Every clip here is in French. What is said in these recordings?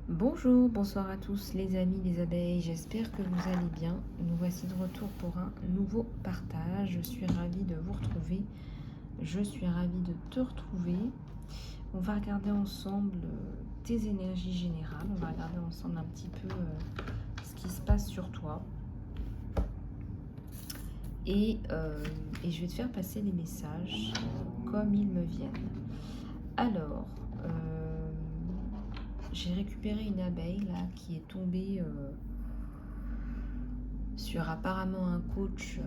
Bonjour, bonsoir à tous les amis, les abeilles, j'espère que vous allez bien. Nous voici de retour pour un nouveau partage. Je suis ravie de vous retrouver, je suis ravie de te retrouver. On va regarder ensemble tes énergies générales, on va regarder ensemble un petit peu ce qui se passe sur toi. Et je vais te faire passer les messages comme ils me viennent. Alors, j'ai récupéré une abeille là qui est tombée sur apparemment un coach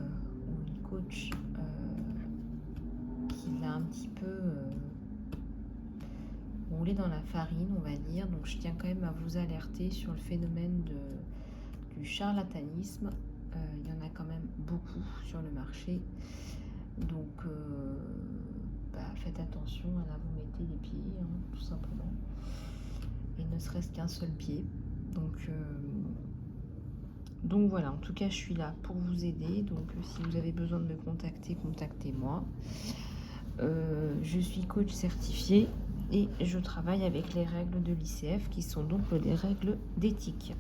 ou une coach qui l'a un petit peu roulé dans la farine, on va dire. Donc je tiens quand même à vous alerter sur le phénomène du charlatanisme. Il y en a quand même beaucoup sur le marché. Donc faites attention, là vous mettez les pieds, hein, tout simplement. Et ne serait-ce qu'un seul pied. Donc voilà, en tout cas je suis là pour vous aider. Donc si vous avez besoin de me contacter, contactez-moi. Je suis coach certifié et je travaille avec les règles de l'ICF qui sont donc des règles d'éthique.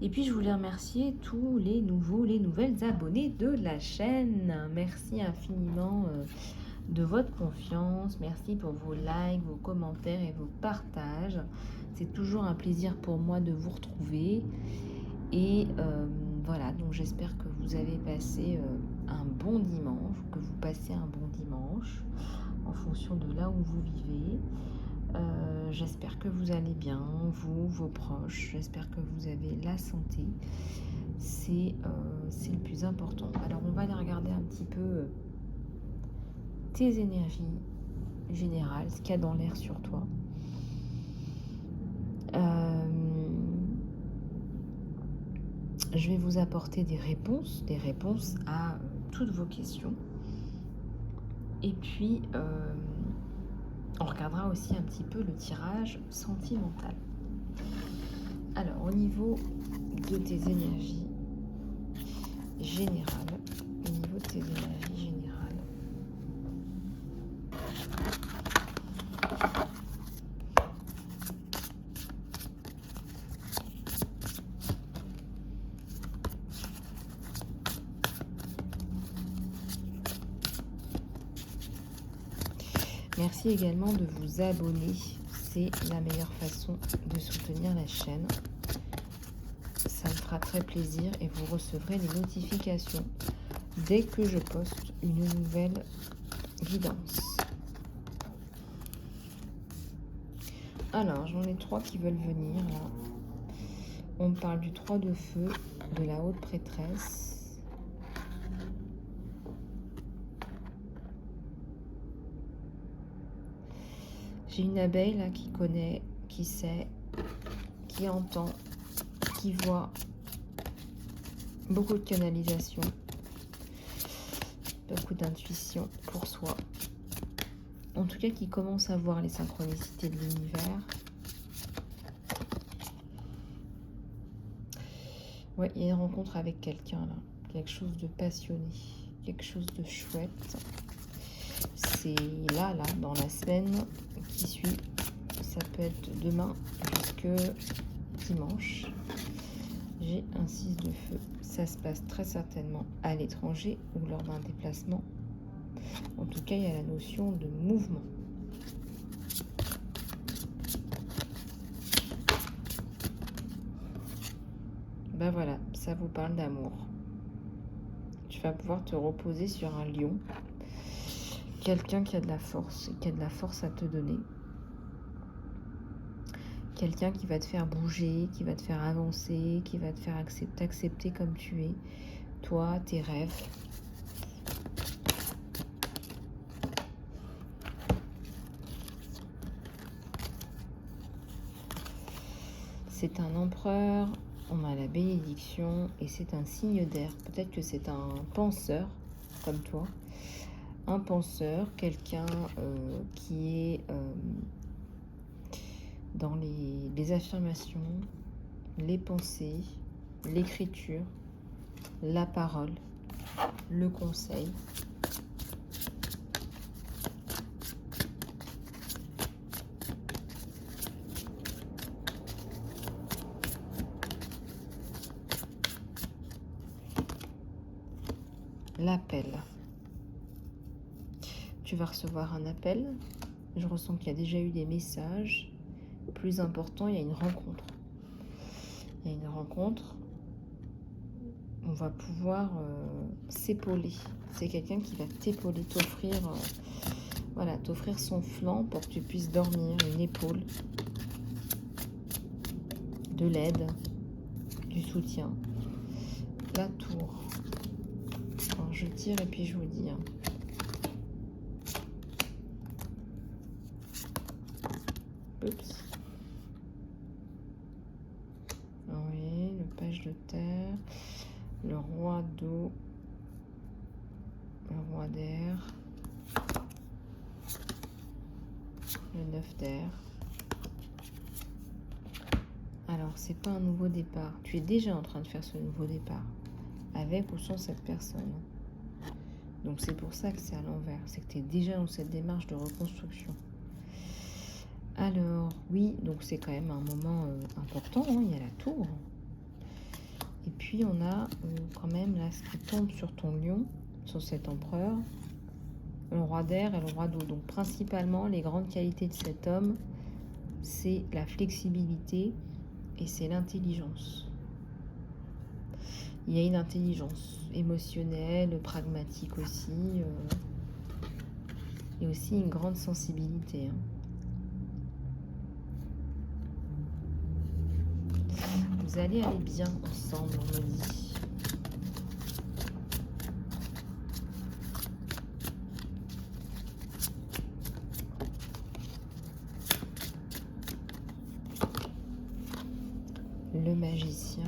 Et puis je voulais remercier tous les nouveaux, les nouvelles abonnés de la chaîne. Merci infiniment de votre confiance. Merci pour vos likes, vos commentaires et vos partages. C'est toujours un plaisir pour moi de vous retrouver. Et voilà, donc j'espère que vous avez passé un bon dimanche, que vous passez un bon dimanche en fonction de là où vous vivez. J'espère que vous allez bien, vous, vos proches. J'espère que vous avez la santé. C'est le plus important. Alors on va aller regarder un petit peu tes énergies générales, ce qu'il y a dans l'air sur toi. Je vais vous apporter des réponses à toutes vos questions. Et puis, on regardera aussi un petit peu le tirage sentimental. Alors, au niveau de tes énergies générales, merci également de vous abonner, c'est la meilleure façon de soutenir la chaîne. Ça me fera très plaisir et vous recevrez les notifications dès que je poste une nouvelle guidance. Alors, j'en ai 3 qui veulent venir là. On me parle du 3 de feu, de la haute prêtresse. J'ai une abeille là qui connaît, qui sait, qui entend, qui voit, beaucoup de canalisation, beaucoup d'intuition pour soi. En tout cas, qui commence à voir les synchronicités de l'univers. Ouais, il y a une rencontre avec quelqu'un là, quelque chose de passionné, quelque chose de chouette. C'est là, dans la semaine qui suit. Ça peut être demain jusque dimanche. J'ai un 6 de feu. Ça se passe très certainement à l'étranger ou lors d'un déplacement. En tout cas, il y a la notion de mouvement. Ben voilà, ça vous parle d'amour. Tu vas pouvoir te reposer sur un lion. Quelqu'un qui a de la force, qui a de la force à te donner. Quelqu'un qui va te faire bouger, qui va te faire avancer, qui va te faire accepter comme tu es. Toi, tes rêves. C'est un empereur, on a la bénédiction et c'est un signe d'air. Peut-être que c'est un penseur comme toi. Un penseur, quelqu'un qui est dans les affirmations, les pensées, l'écriture, la parole, le conseil. l'appel. Tu vas recevoir un appel. Je ressens qu'il y a déjà eu des messages. Plus important, il y a une rencontre. Il y a une rencontre. On va pouvoir s'épauler. C'est quelqu'un qui va t'épauler, t'offrir voilà, t'offrir son flanc pour que tu puisses dormir, une épaule, de l'aide, du soutien. La tour. Alors je tire et puis je vous dis. Hein. Oups. Oui, le page de terre, le roi d'eau, le roi d'air, le 9 d'air. Alors, c'est pas un nouveau départ. Tu es déjà en train de faire ce nouveau départ, avec ou sans cette personne. Donc, c'est pour ça que c'est à l'envers. C'est que tu es déjà dans cette démarche de reconstruction. Alors, oui, donc c'est quand même un moment important. Hein, il y a la tour. Et puis, on a quand même là ce qui tombe sur ton lion, sur cet empereur, le roi d'air et le roi d'eau. Donc, principalement, les grandes qualités de cet homme, c'est la flexibilité et c'est l'intelligence. Il y a une intelligence émotionnelle, pragmatique aussi, et aussi une grande sensibilité. Hein. Vous allez aller bien ensemble, on me dit. Le magicien.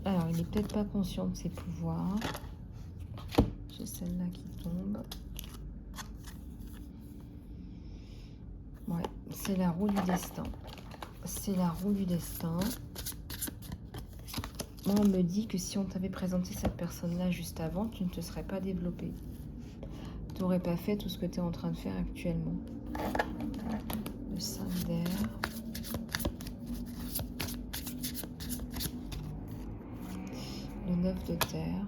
Alors, il n'est peut-être pas conscient de ses pouvoirs. J'ai celle-là qui tombe. Ouais, c'est la roue du destin. C'est la roue du destin. Moi, on me dit que si on t'avait présenté cette personne-là juste avant, tu ne te serais pas développé. Tu n'aurais pas fait tout ce que tu es en train de faire actuellement. Le 5 d'air. Le 9 de terre.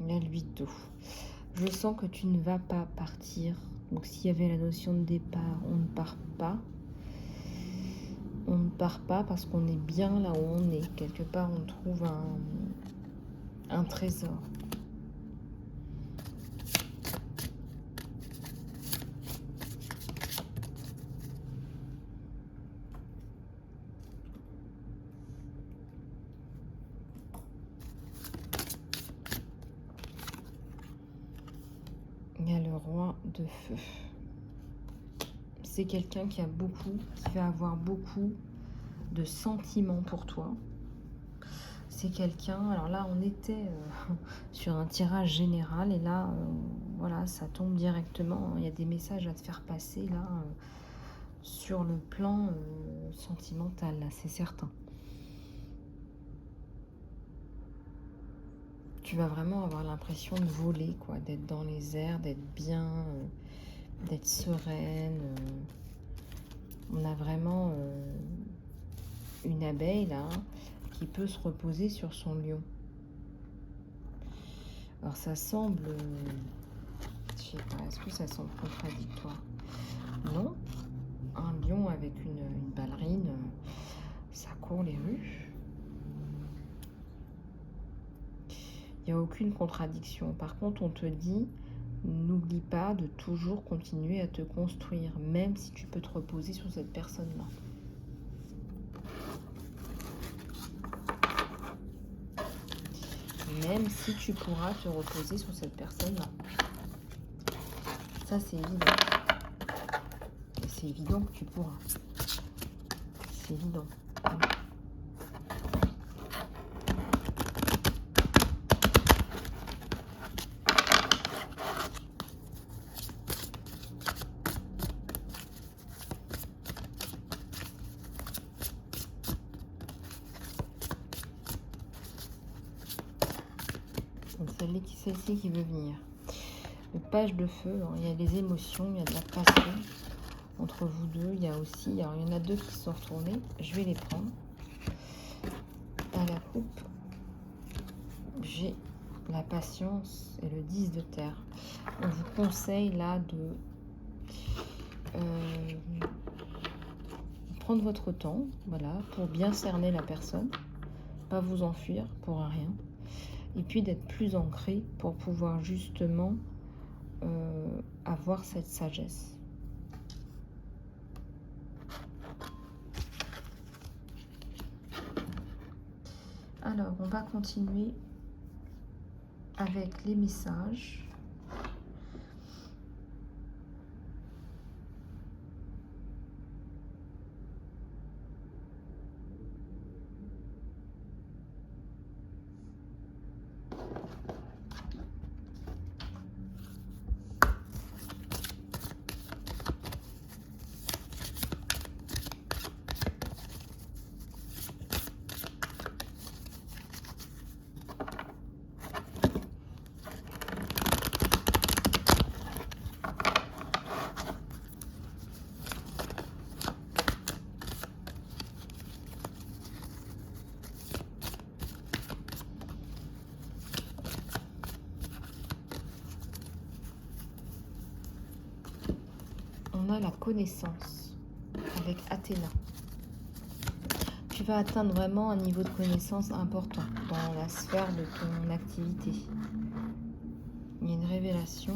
La 8 d'eau. Je sens que tu ne vas pas partir. Donc s'il y avait la notion de départ, on ne part pas. On ne part pas parce qu'on est bien là où on est. Quelque part, on trouve un trésor. Il y a le roi de feu. C'est quelqu'un qui va avoir beaucoup de sentiments pour toi. C'est quelqu'un, alors là on était sur un tirage général et là voilà, ça tombe directement. Il y a des messages à te faire passer là sur le plan sentimental, là, c'est certain. Tu vas vraiment avoir l'impression de voler, quoi, d'être dans les airs, d'être bien, d'être sereine. On a vraiment une abeille là qui peut se reposer sur son lion. Alors ça semble, je sais pas, est-ce que ça semble contradictoire? Non, un lion avec une ballerine, ça court les rues. Il n'y a aucune contradiction. Par contre, on te dit, n'oublie pas de toujours continuer à te construire, même si tu peux te reposer sur cette personne-là. Même si tu pourras te reposer sur cette personne-là. Ça, c'est évident. Et c'est évident que tu pourras. C'est évident. celle-ci qui veut venir. Le page de feu, hein, il y a des émotions, il y a de la passion entre vous deux. Il y a aussi, alors il y en a deux qui se sont retournés. Je vais les prendre. À la coupe, j'ai la patience et le 10 de terre. On vous conseille là de prendre votre temps, voilà, pour bien cerner la personne, pas vous enfuir pour rien, et puis d'être plus ancré pour pouvoir justement avoir cette sagesse. Alors, on va continuer avec les messages. On a la connaissance avec Athéna. Tu vas atteindre vraiment un niveau de connaissance important dans la sphère de ton activité. Il y a une révélation.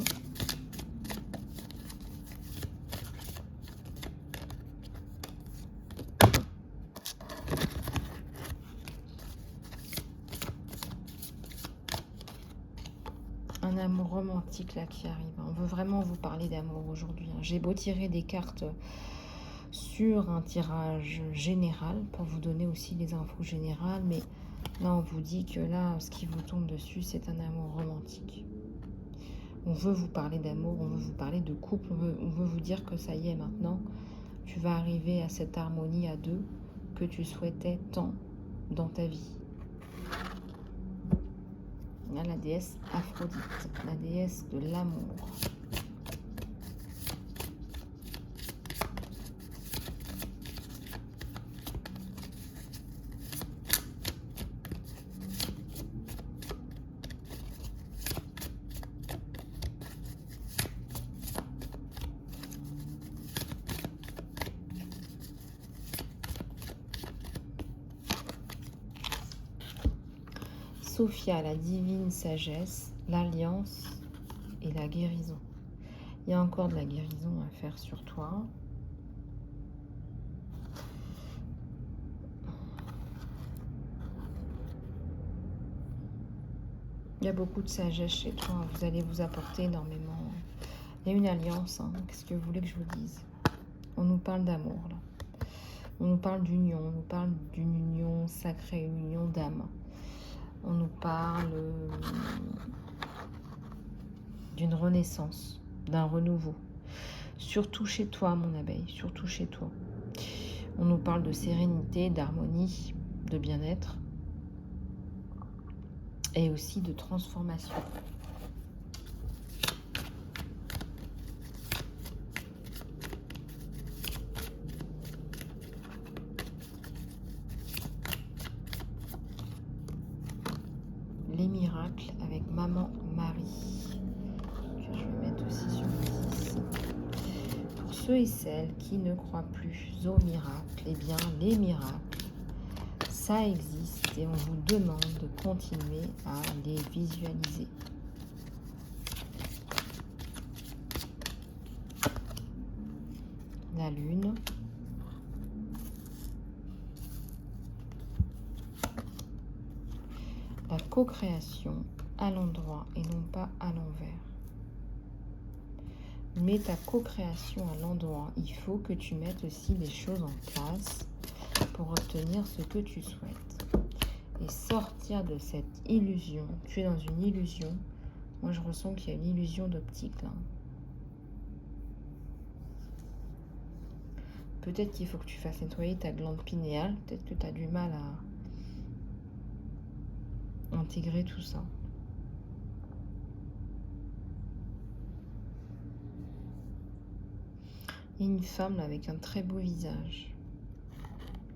Un amour romantique là qui arrive. On veut vraiment vous parler d'amour aujourd'hui. J'ai beau tirer des cartes sur un tirage général pour vous donner aussi les infos générales, mais là on vous dit que là ce qui vous tombe dessus c'est un amour romantique. On veut vous parler d'amour, on veut vous parler de couple, on veut vous dire que ça y est maintenant, tu vas arriver à cette harmonie à deux que tu souhaitais tant dans ta vie. Là, la déesse Aphrodite, la déesse de l'amour. Sophia, la divine sagesse, l'alliance et la guérison. Il y a encore de la guérison à faire sur toi. Il y a beaucoup de sagesse chez toi. Vous allez vous apporter énormément. Il y a une alliance. Hein. Qu'est-ce que vous voulez que je vous dise? On nous parle d'amour, là. On nous parle d'union. On nous parle d'une union sacrée, une union d'âme. On nous parle d'une renaissance, d'un renouveau. Surtout chez toi, mon abeille, surtout chez toi. On nous parle de sérénité, d'harmonie, de bien-être et aussi de transformation. Les miracles avec Maman Marie. Je vais mettre aussi sur le 10. Pour ceux et celles qui ne croient plus aux miracles, eh bien les miracles, ça existe et on vous demande de continuer à les visualiser. La lune. La co-création à l'endroit et non pas à l'envers. Mets ta co-création à l'endroit. Il faut que tu mettes aussi des choses en place pour obtenir ce que tu souhaites. Et sortir de cette illusion. Tu es dans une illusion. Moi, je ressens qu'il y a une illusion d'optique là. Peut-être qu'il faut que tu fasses nettoyer ta glande pinéale. Peut-être que tu as du mal à intégrer tout ça. Et une femme là, avec un très beau visage,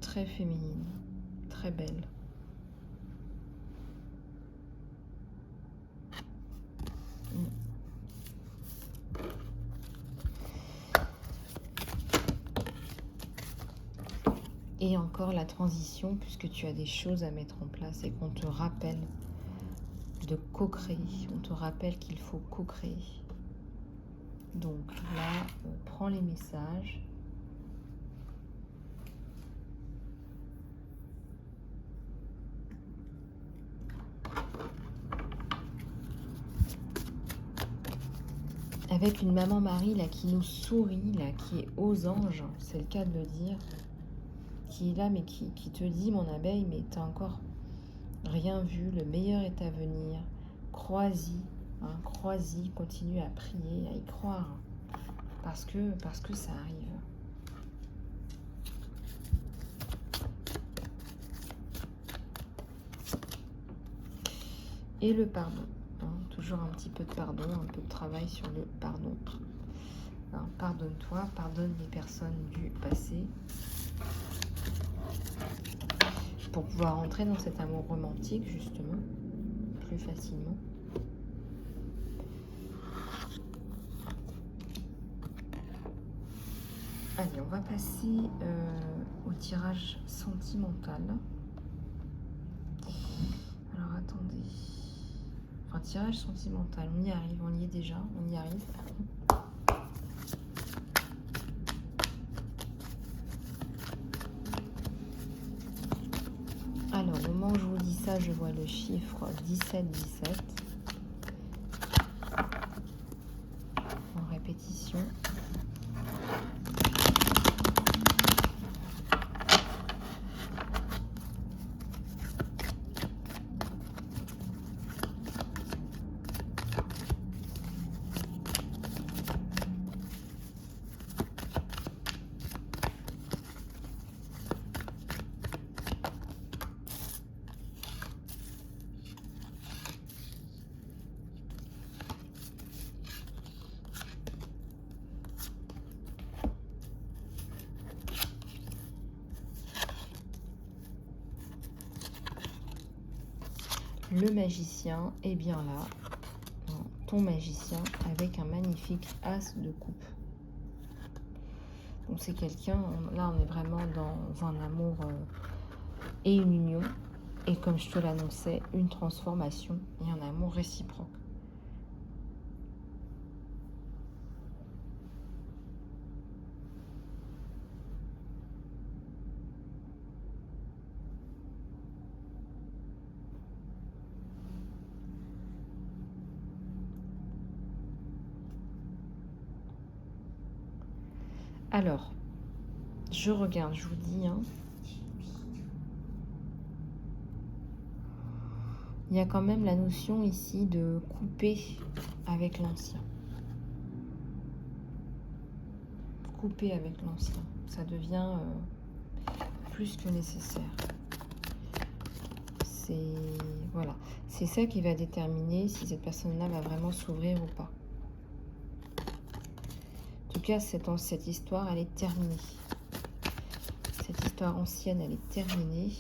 très féminine, très belle. Et encore la transition, puisque tu as des choses à mettre en place et qu'on te rappelle de co-créer. On te rappelle qu'il faut co-créer. Donc là, prends les messages. Avec une maman Marie là qui nous sourit, là, qui est aux anges, c'est le cas de le dire, qui est là mais qui te dit mon abeille, mais t'as encore rien vu, le meilleur est à venir, crois-y, hein, crois-y, continue à prier, à y croire, parce que ça arrive. Et le pardon, hein, toujours un petit peu de pardon, un peu de travail sur le pardon. Hein, pardonne-toi, pardonne les personnes du passé, pour pouvoir entrer dans cet amour romantique, justement, plus facilement. Allez, on va passer au tirage sentimental. Alors, attendez. Enfin, tirage sentimental, on y arrive, on y est déjà, on y arrive. Alors, au moment où je vous dis ça, je vois le chiffre 17-17. En répétition. Le magicien est bien là, ton magicien, avec un magnifique as de coupe. Donc c'est quelqu'un, là on est vraiment dans un amour et une union, et comme je te l'annonçais, une transformation et un amour réciproque. Alors, je regarde, je vous dis, hein, il y a quand même la notion ici de couper avec l'ancien. Couper avec l'ancien, ça devient plus que nécessaire. Voilà, c'est ça qui va déterminer si cette personne-là va vraiment s'ouvrir ou pas. En tout cas, cette histoire, elle est terminée. Cette histoire ancienne, elle est terminée.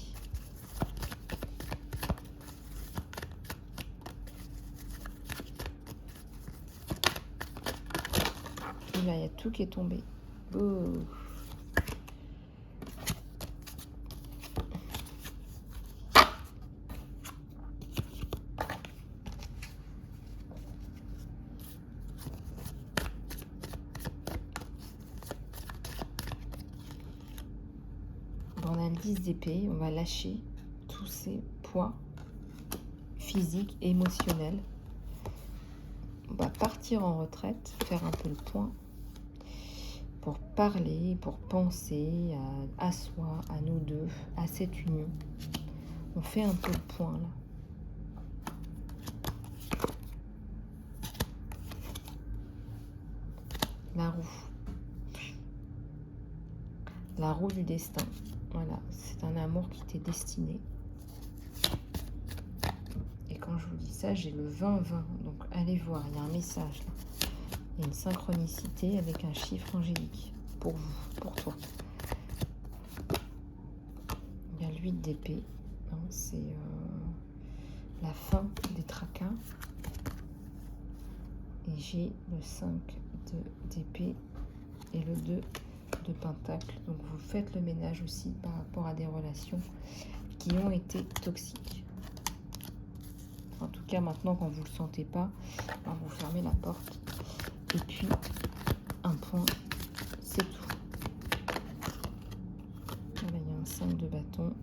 Et là, il y a tout qui est tombé. Oh. On a le 10 d'épée, on va lâcher tous ces poids physiques, émotionnels. On va partir en retraite, faire un peu le point, pour parler, pour penser à soi, à nous deux, à cette union. On fait un peu le point là. La roue. La roue du destin. Voilà, c'est un amour qui t'est destiné. Et quand je vous dis ça, j'ai le 20-20. Donc allez voir, il y a un message là. Il y a une synchronicité avec un chiffre angélique. pour vous, pour toi. Il y a l'8 d'épée, hein, c'est la fin des tracas. Et j'ai le 5 d'épée et le 2 de pentacle. Donc vous faites le ménage aussi par rapport à des relations qui ont été toxiques. En tout cas, maintenant, quand vous ne le sentez pas, alors vous fermez la porte. Et puis, un point, c'est tout. Voilà, il y a un 5 de bâton.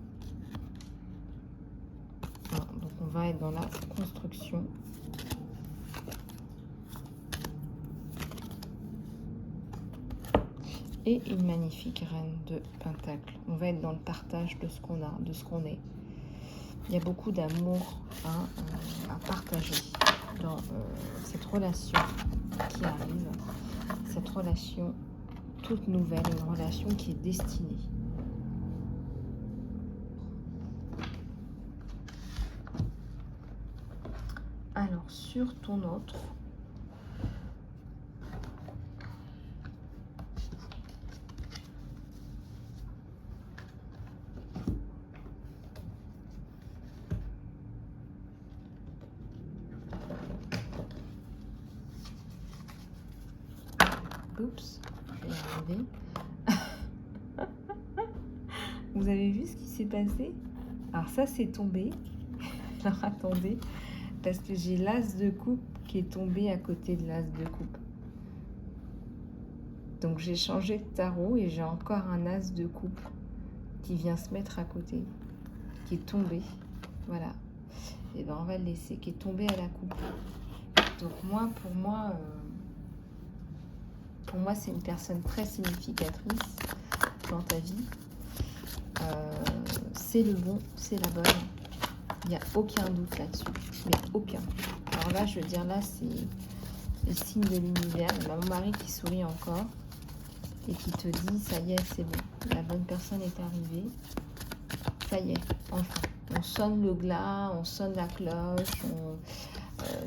Voilà, donc on va être dans la construction. Et une magnifique reine de pentacle. On va être dans le partage de ce qu'on a, de ce qu'on est. Il y a beaucoup d'amour à partager dans cette relation qui arrive. Cette relation toute nouvelle, une relation qui est destinée. Alors, sur ton autre... Oups, je vais y arriver. Vous avez vu ce qui s'est passé? Alors ça, c'est tombé. Alors attendez, parce que j'ai l'as de coupe qui est tombé à côté de l'as de coupe. Donc j'ai changé de tarot et j'ai encore un as de coupe qui vient se mettre à côté, qui est tombé. Voilà. Et ben on va le laisser, qui est tombé à la coupe. Donc moi, pour moi, c'est une personne très significatrice dans ta vie. C'est le bon, c'est la bonne. Il n'y a aucun doute là-dessus, mais aucun. Alors là, je veux dire, là, c'est le signe de l'univers. Il y a mon mari qui sourit encore et qui te dit, ça y est, c'est bon. La bonne personne est arrivée. Ça y est, enfin. On sonne le glas, on sonne la cloche,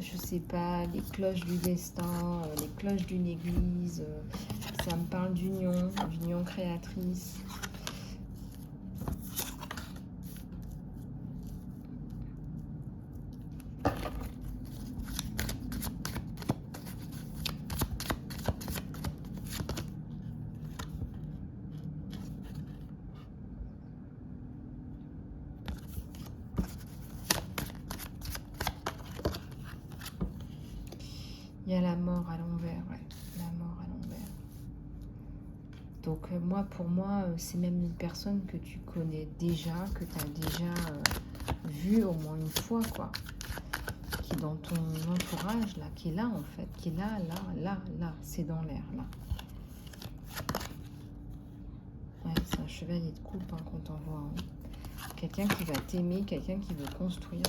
je sais pas, les cloches du destin, les cloches d'une église. Ça me parle d'union créatrice. Il y a la mort à l'envers, ouais. La mort à l'envers. Donc moi, pour moi, c'est même une personne que tu connais déjà, que tu as déjà vue au moins une fois, quoi. Qui est dans ton entourage, là, qui est là, en fait. Qui est là, là. C'est dans l'air, là. Ouais, c'est un chevalier de coupe, hein, qu'on t'envoie. Hein. Quelqu'un qui va t'aimer, quelqu'un qui veut construire.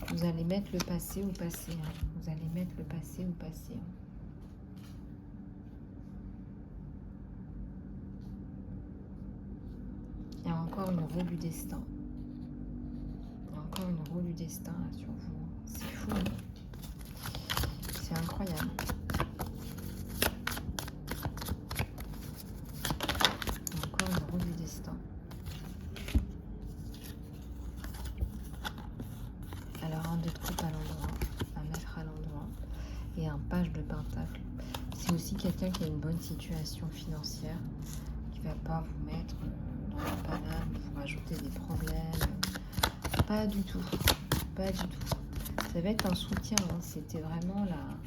Vous allez mettre le passé au passé. Hein. Vous allez mettre le passé au passé. Hein. Il y a encore une roue du destin. Il y a encore une roue du destin là, sur vous. C'est fou. Hein. C'est incroyable. Il y a encore une roue du destin. Alors un 2 de coupe à l'endroit, à mettre à l'endroit, et un page de pentacle. C'est aussi quelqu'un qui a une bonne situation financière, qui va pas vous mettre dans la panade, vous rajouter des problèmes. Pas du tout, pas du tout. Ça va être un soutien, hein. C'était vraiment la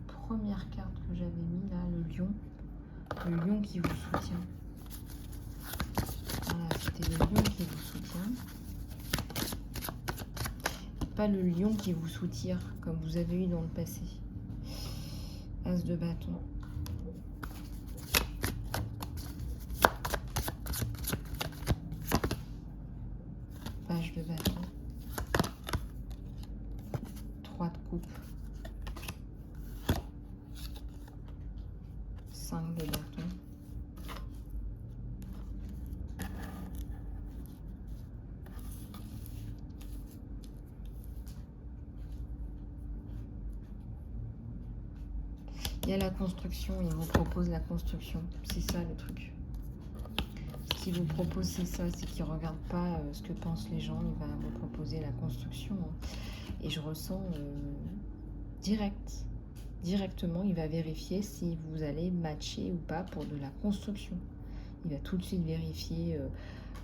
première carte que j'avais mis là, le lion qui vous soutient. Voilà, Voilà, c'était le lion qui vous soutient. Pas le lion qui vous soutire comme vous avez eu dans le passé. As de bâton. Page de bâton. 3 de coupe. 5 de bâton. Il y a la construction, il vous propose la construction. C'est ça le truc. Ce qu'il vous propose, c'est ça, c'est qu'il ne regarde pas ce que pensent les gens, il va vous proposer la construction. Et je ressens directement, il va vérifier si vous allez matcher ou pas pour de la construction. Il va tout de suite vérifier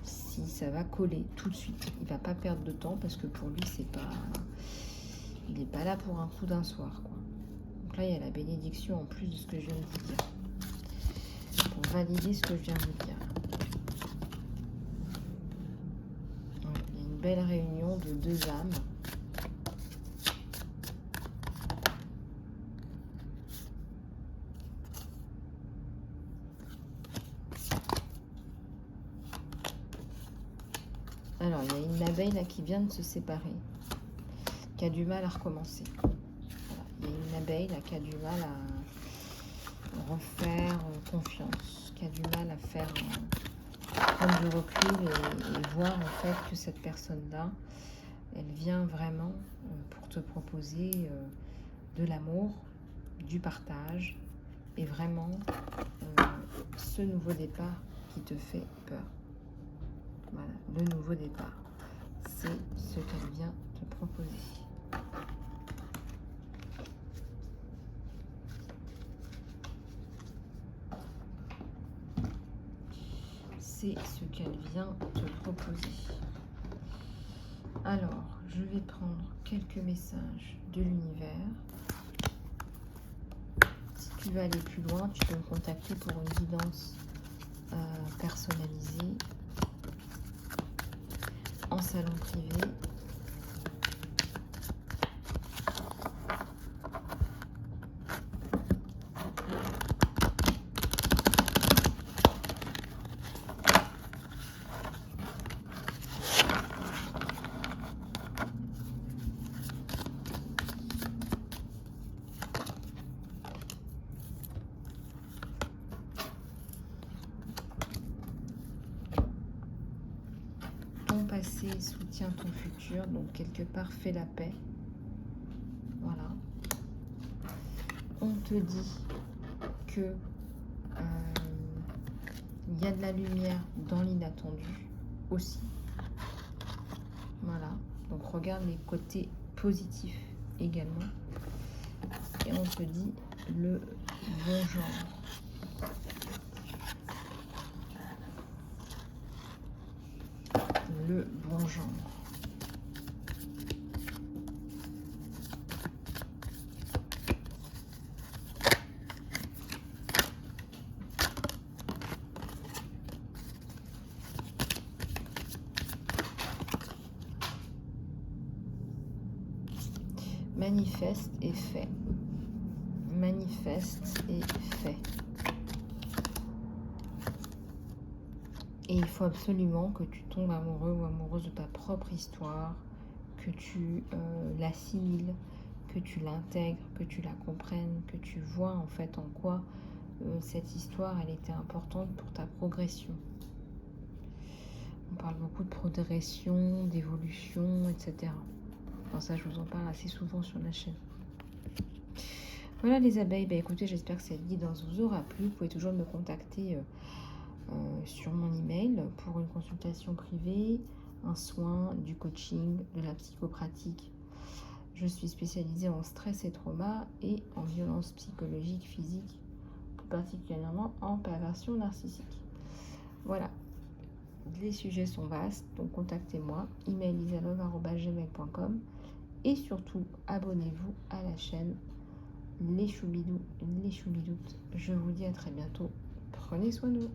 si ça va coller, tout de suite. Il ne va pas perdre de temps parce que pour lui, c'est pas... il n'est pas là pour un coup d'un soir, quoi. Donc là, il y a la bénédiction en plus de ce que je viens de vous dire. Pour valider ce que je viens de vous dire. Ouais, il y a une belle réunion de 2 âmes. Alors, il y a une abeille là qui vient de se séparer, qui a du mal à recommencer. Voilà. Il y a une abeille là qui a du mal à refaire confiance, qui a du mal à faire prendre du recul et voir en fait que cette personne-là, elle vient vraiment pour te proposer de l'amour, du partage et vraiment ce nouveau départ qui te fait peur. Voilà, le nouveau départ, c'est ce qu'elle vient te proposer. C'est ce qu'elle vient te proposer. Alors, je vais prendre quelques messages de l'univers. Si tu veux aller plus loin, tu peux me contacter pour une guidance personnalisée en salon privé. Ton passé soutient ton futur, donc quelque part fais la paix. Voilà. On te dit que il y a de la lumière dans l'inattendu aussi. Voilà. Donc regarde les côtés positifs également. Et on te dit le bon genre. Le bon genre. Manifeste et fait. Manifeste et fait. Et il faut absolument que tu tombes amoureux ou amoureuse de ta propre histoire, que tu l'assimiles, que tu l'intègres, que tu la comprennes, que tu vois en fait en quoi cette histoire elle était importante pour ta progression. On parle beaucoup de progression, d'évolution, etc. Enfin, ça, je vous en parle assez souvent sur la chaîne. Voilà les abeilles, bah, écoutez, j'espère que cette guidance vous aura plu. Vous pouvez toujours me contacter sur mon email pour une consultation privée, un soin, du coaching, de la psychopratique. Je suis spécialisée en stress et trauma et en violence psychologique, physique, plus particulièrement en perversion narcissique. Voilà, les sujets sont vastes, donc contactez-moi, email isalove@gmail.com et surtout abonnez-vous à la chaîne Les Choubidous, les Choubidoutes. Je vous dis à très bientôt, prenez soin de vous.